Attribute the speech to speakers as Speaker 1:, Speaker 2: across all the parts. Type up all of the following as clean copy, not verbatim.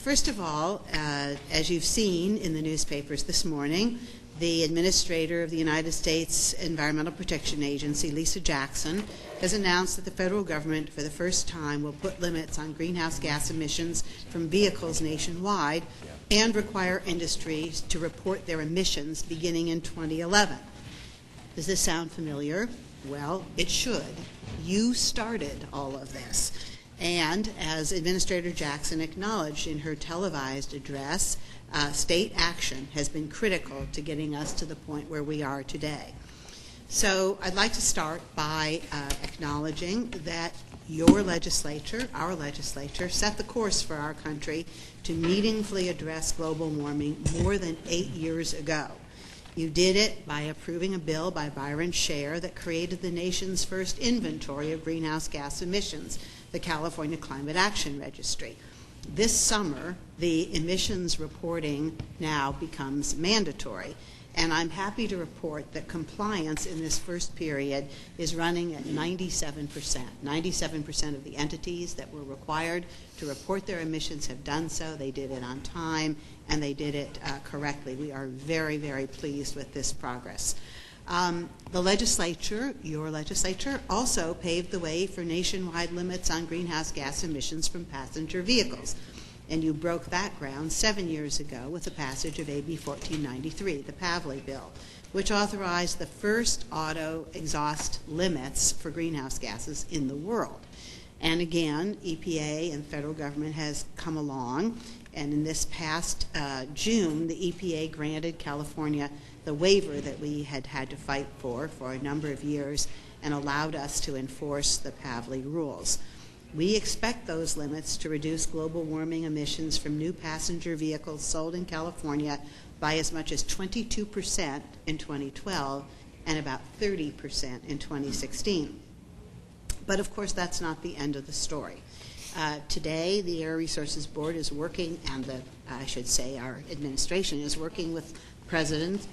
Speaker 1: First of all, as you've seen in the newspapers this morning, the Administrator of the United States Environmental Protection Agency, Lisa Jackson, has announced that the federal government for the first time will put limits on greenhouse gas emissions from vehicles nationwide and require industries to report their emissions beginning in 2011. Does this sound familiar? Well, it should. You started all of this. And as Administrator Jackson acknowledged in her televised address, state action has been critical to getting us to the point where we are today. So I'd like to start by acknowledging that your legislature, our legislature, set the course for our country to meaningfully address global warming more than 8 years ago. You did it by approving a bill by Byron Scher that created the nation's first inventory of greenhouse gas emissions, the California Climate Action Registry. This summer, the emissions reporting now becomes mandatory, and I'm happy to report that compliance in this first period is running at 97%. 97% of the entities that were required to report their emissions have done so. They did it on time, and they did it correctly. We are very, very pleased with this progress. The legislature, your legislature, also paved the way for nationwide limits on greenhouse gas emissions from passenger vehicles. And you broke that ground 7 years ago with the passage of AB 1493, the Pavley bill, which authorized the first auto exhaust limits for greenhouse gases in the world. And again, EPA and the federal government has come along, and in this past June, the EPA granted California the waiver that we had had to fight for a number of years and allowed us to enforce the Pavley rules. We expect those limits to reduce global warming emissions from new passenger vehicles sold in California by as much as 22% in 2012 and about 30% in 2016. But of course, that's not the end of the story. Today, the Air Resources Board is working, and our administration is working with President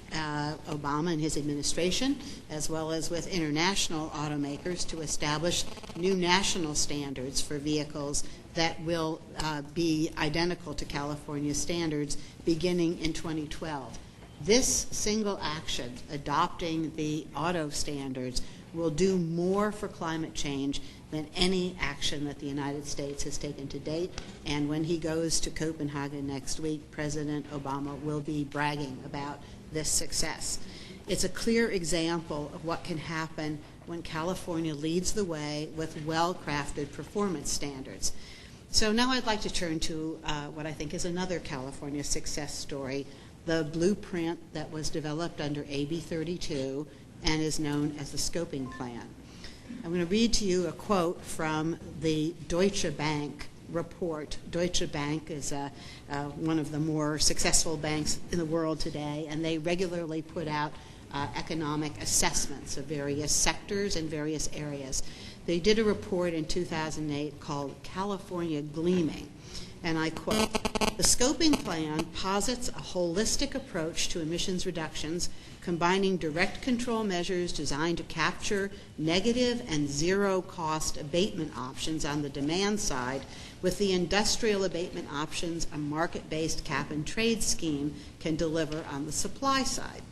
Speaker 1: Obama and his administration, as well as with international automakers, to establish new national standards for vehicles that will be identical to California standards beginning in 2012. This single action, adopting the auto standards, will do more for climate change than any action that the United States has taken to date. And when he goes to Copenhagen next week, President Obama will be bragging about this success. It's a clear example of what can happen when California leads the way with well-crafted performance standards. So now I'd like to turn to what I think is another California success story, the blueprint that was developed under AB 32 and is known as the Scoping Plan. I'm going to read to you a quote from the Deutsche Bank report. Deutsche Bank is one of the more successful banks in the world today, and they regularly put out economic assessments of various sectors and various areas. They did a report in 2008 called California Gleaming, and I quote, "The Scoping Plan posits a holistic approach to emissions reductions, combining direct control measures designed to capture negative and zero-cost abatement options on the demand side with the industrial abatement options a market-based cap-and-trade scheme can deliver on the supply side.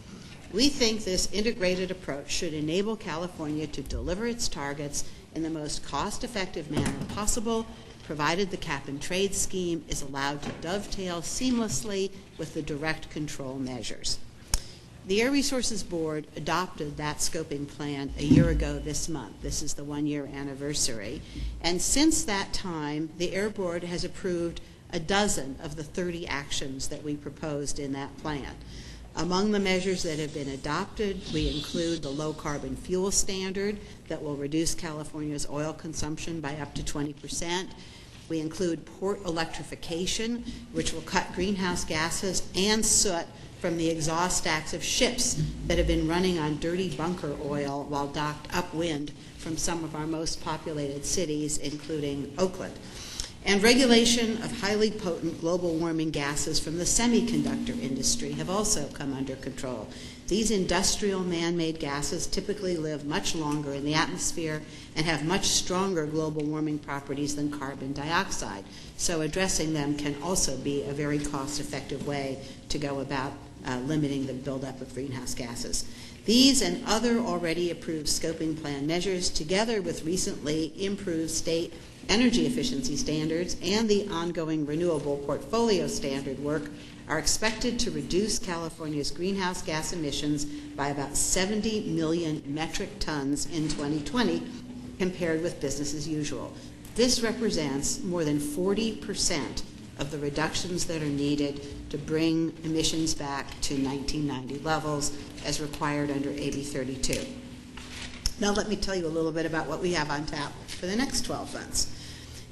Speaker 1: We think this integrated approach should enable California to deliver its targets in the most cost-effective manner possible, provided the cap-and-trade scheme is allowed to dovetail seamlessly with the direct control measures." The Air Resources Board adopted that scoping plan a year ago this month. This is the 1-year anniversary. And since that time, the Air Board has approved a dozen of the 30 actions that we proposed in that plan. Among the measures that have been adopted, we include the low-carbon fuel standard that will reduce California's oil consumption by up to 20%. We include port electrification, which will cut greenhouse gases and soot from the exhaust stacks of ships that have been running on dirty bunker oil while docked upwind from some of our most populated cities, including Oakland. And regulation of highly potent global warming gases from the semiconductor industry have also come under control. These industrial man-made gases typically live much longer in the atmosphere and have much stronger global warming properties than carbon dioxide. So addressing them can also be a very cost-effective way to go about limiting the buildup of greenhouse gases. These and other already approved scoping plan measures, together with recently improved state energy efficiency standards and the ongoing renewable portfolio standard work, are expected to reduce California's greenhouse gas emissions by about 70 million metric tons in 2020 compared with business as usual. This represents more than 40% of the reductions that are needed to bring emissions back to 1990 levels as required under AB 32. Now let me tell you a little bit about what we have on tap for the next 12 months.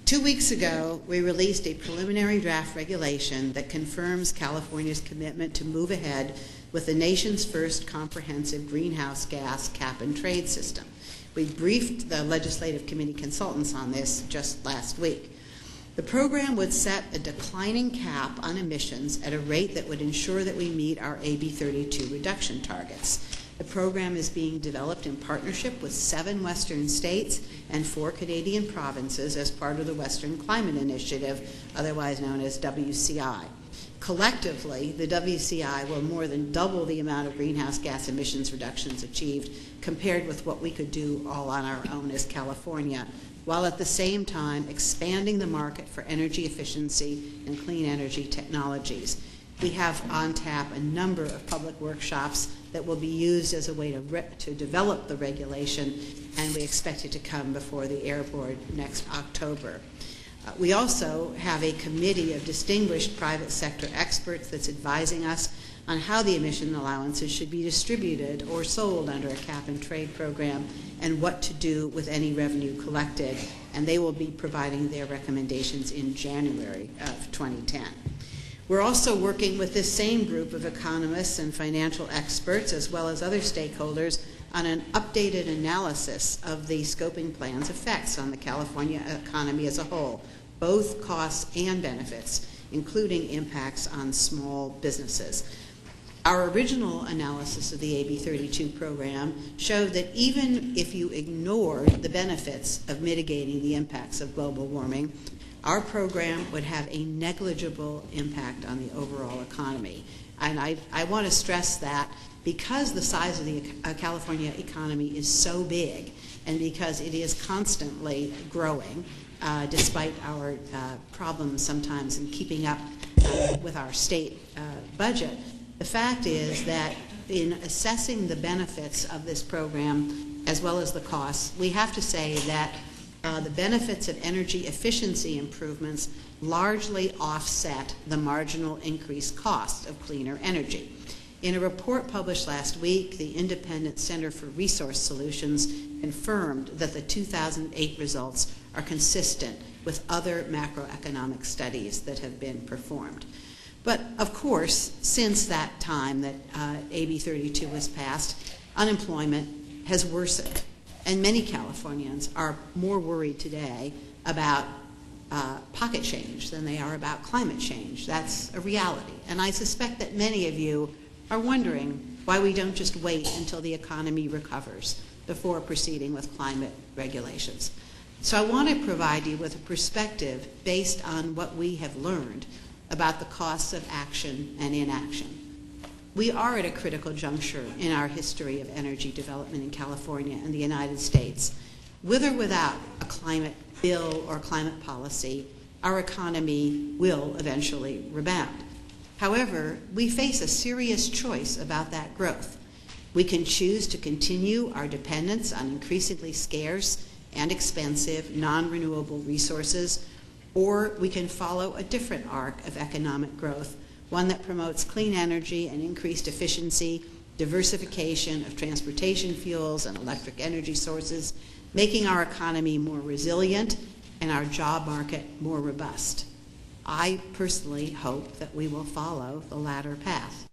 Speaker 1: 2 weeks ago, we released a preliminary draft regulation that confirms California's commitment to move ahead with the nation's first comprehensive greenhouse gas cap and trade system. We briefed the legislative committee consultants on this just last week. The program would set a declining cap on emissions at a rate that would ensure that we meet our AB 32 reduction targets. The program is being developed in partnership with 7 Western states and 4 Canadian provinces as part of the Western Climate Initiative, otherwise known as WCI. Collectively, the WCI will more than double the amount of greenhouse gas emissions reductions achieved compared with what we could do all on our own as California, while at the same time expanding the market for energy efficiency and clean energy technologies. We have on tap a number of public workshops that will be used as a way to develop the regulation, and we expect it to come before the Air Board next October. We also have a committee of distinguished private sector experts that's advising us on how the emission allowances should be distributed or sold under a cap and trade program and what to do with any revenue collected, and they will be providing their recommendations in January of 2010. We're also working with this same group of economists and financial experts, as well as other stakeholders, on an updated analysis of the scoping plan's effects on the California economy as a whole, both costs and benefits, including impacts on small businesses. Our original analysis of the AB 32 program showed that even if you ignored the benefits of mitigating the impacts of global warming, our program would have a negligible impact on the overall economy. And I want to stress that because the size of the California economy is so big and because it is constantly growing, despite our problems sometimes in keeping up with our state budget, the fact is that in assessing the benefits of this program as well as the costs, we have to say that the benefits of energy efficiency improvements largely offset the marginal increased cost of cleaner energy. In a report published last week, the Independent Center for Resource Solutions confirmed that the 2008 results are consistent with other macroeconomic studies that have been performed. But of course, since that time that AB 32 was passed, unemployment has worsened. And many Californians are more worried today about pocket change than they are about climate change. That's a reality. And I suspect that many of you are wondering why we don't just wait until the economy recovers before proceeding with climate regulations. So I want to provide you with a perspective based on what we have learned about the costs of action and inaction. We are at a critical juncture in our history of energy development in California and the United States. With or without a climate bill or climate policy, our economy will eventually rebound. However, we face a serious choice about that growth. We can choose to continue our dependence on increasingly scarce and expensive non-renewable resources, or we can follow a different arc of economic growth, one that promotes clean energy and increased efficiency, diversification of transportation fuels and electric energy sources, making our economy more resilient and our job market more robust. I personally hope that we will follow the latter path.